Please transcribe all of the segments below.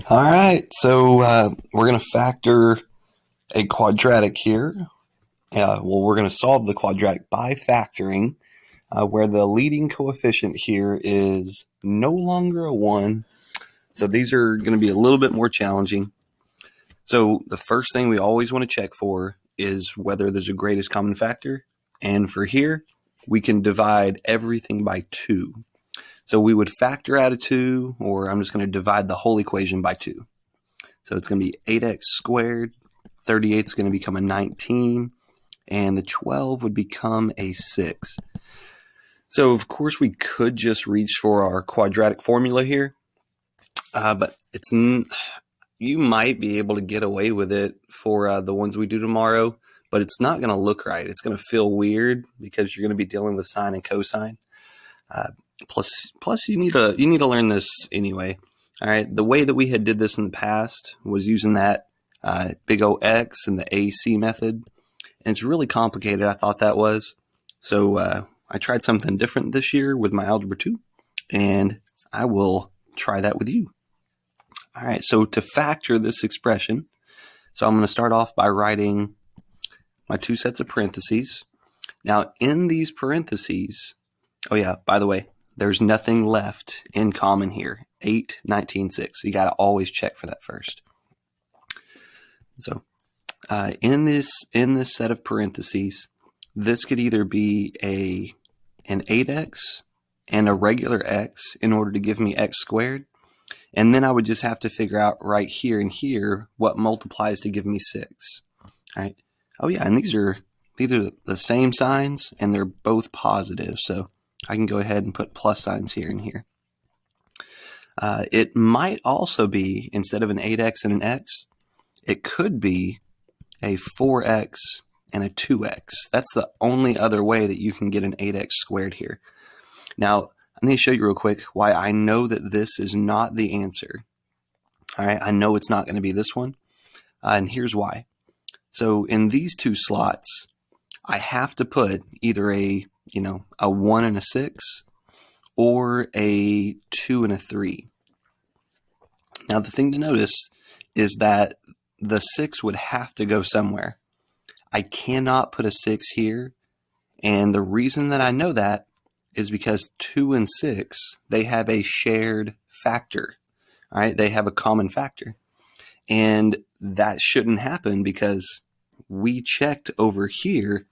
All right, so we're going to factor a quadratic here. We're going to solve the quadratic by factoring, where the leading coefficient here is no longer a 1. So these are going to be a little bit more challenging. So the first thing we always want to check for is whether there's a greatest common factor. And for here, we can divide everything by 2. So we would factor out a 2, or I'm just going to divide the whole equation by 2. So it's going to be 8x squared, 38 is going to become a 19, and the 12 would become a 6. So of course we could just reach for our quadratic formula here, but you might be able to get away with it for the ones we do tomorrow, but it's not going to look right. It's going to feel weird because you're going to be dealing with sine and cosine. Plus you need to learn this anyway. All right, the way that we had did this in the past was using that big O X and the AC method, and it's really complicated. I thought that was. So I tried something different this year with my Algebra 2, and I will try that with you. All right, so to factor this expression, so I'm going to start off by writing my 2 sets of parentheses. Now in these parentheses, oh yeah, by the way, there's nothing left in common here. 8, 19, 6. So you got to always check for that first. So in this set of parentheses, this could either be an 8x and a regular x in order to give me x squared. And then I would just have to figure out right here and here what multiplies to give me 6. All right. Oh yeah, and these are the same signs, and they're both positive. So I can go ahead and put plus signs here and here. It might also be, instead of an 8x and an x, it could be a 4x and a 2x. That's the only other way that you can get an 8x squared here. Now, I'm going to show you real quick why I know that this is not the answer. All right, I know it's not going to be this one, and here's why. So in these 2 slots, I have to put either a 1 and a 6 or a 2 and a 3. Now the thing to notice is that the 6 would have to go somewhere. I cannot put a 6 here, and the reason that I know that is because 2 and 6, they have a shared factor. All right, they have a common factor. And that shouldn't happen because we checked over here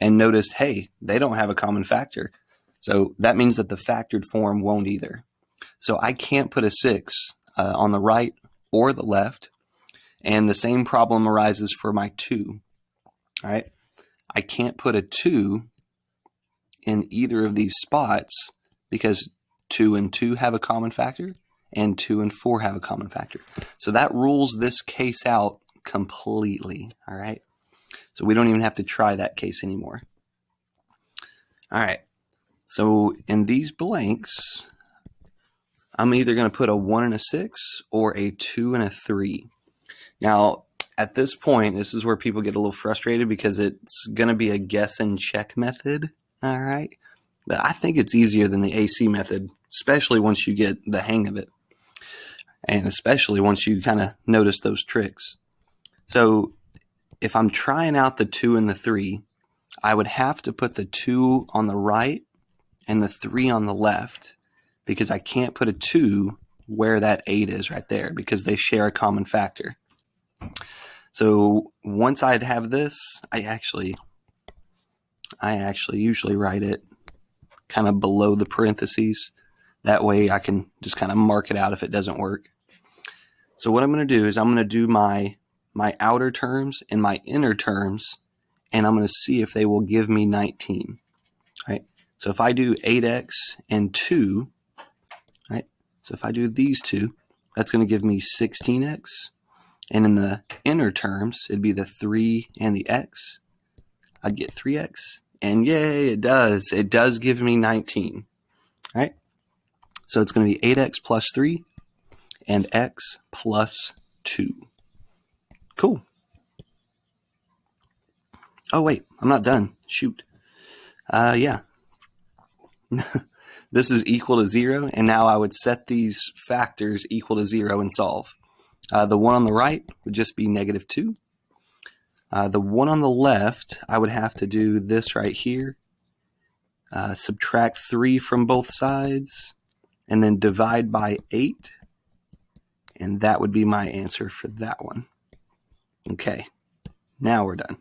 and noticed, hey, they don't have a common factor. So that means that the factored form won't either. So I can't put a 6 on the right or the left. And the same problem arises for my 2. All right. I can't put a 2 in either of these spots because 2 and 2 have a common factor and 2 and 4 have a common factor. So that rules this case out completely. All right. So we don't even have to try that case anymore. All right. So in these blanks, I'm either going to put a 1 and a 6 or a 2 and a 3. Now, at this point, this is where people get a little frustrated because it's going to be a guess and check method. All right. But I think it's easier than the AC method, especially once you get the hang of it. And especially once you kind of notice those tricks. So if I'm trying out the 2 and the 3, I would have to put the 2 on the right and the 3 on the left because I can't put a 2 where that 8 is right there because they share a common factor. So once I'd have this, I actually usually write it kind of below the parentheses. That way I can just kind of mark it out if it doesn't work. So what I'm going to do is I'm going to do my outer terms and my inner terms, and I'm going to see if they will give me 19. Right? So if I do 8x and 2, right? So if I do these 2, that's going to give me 16x. And in the inner terms, it'd be the 3 and the x. I'd get 3x. And yay, it does. It does give me 19. All right? So it's going to be 8x plus 3 and x plus 2. Cool. Oh, wait. I'm not done. Shoot. Yeah. This is equal to 0, and now I would set these factors equal to 0 and solve. The one on the right would just be negative 2. The one on the left, I would have to do this right here. Subtract 3 from both sides, and then divide by 8. And that would be my answer for that one. Okay, now we're done.